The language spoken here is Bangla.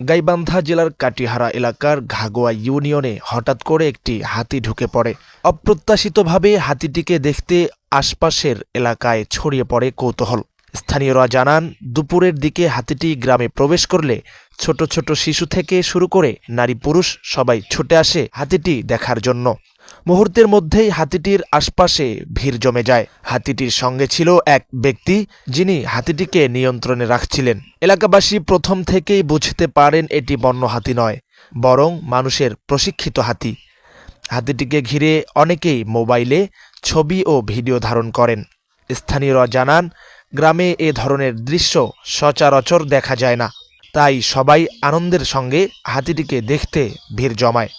গাইবান্ধা জেলার কাটিহারা এলাকার ঘাগোয়া ইউনিয়নে হঠাৎ করে একটি হাতি ঢুকে পড়ে। অপ্রত্যাশিতভাবে হাতিটিকে দেখতে আশপাশের এলাকায় ছড়িয়ে পড়ে কৌতূহল। স্থানীয়রা জানান, দুপুরের দিকে হাতিটি গ্রামে প্রবেশ করলে ছোট ছোট শিশু থেকে শুরু করে নারী পুরুষ সবাই ছুটে আসে হাতিটি দেখার জন্য। মুহূর্তের মধ্যেই হাতিটির আশপাশে ভিড় জমে যায়। হাতিটির সঙ্গে ছিল এক ব্যক্তি, যিনি হাতিটিকে নিয়ন্ত্রণে রাখছিলেন। এলাকাবাসী প্রথম থেকেই বুঝতে পারেন এটি বন্য হাতি নয়, বরং মানুষের প্রশিক্ষিত হাতি। হাতিটিকে ঘিরে অনেকেই মোবাইলে ছবি ও ভিডিও ধারণ করেন। স্থানীয়রা জানান, গ্রামে এ ধরনের দৃশ্য সচরাচর দেখা যায় না, তাই সবাই আনন্দের সঙ্গে হাতিটিকে দেখতে ভিড় জমায়।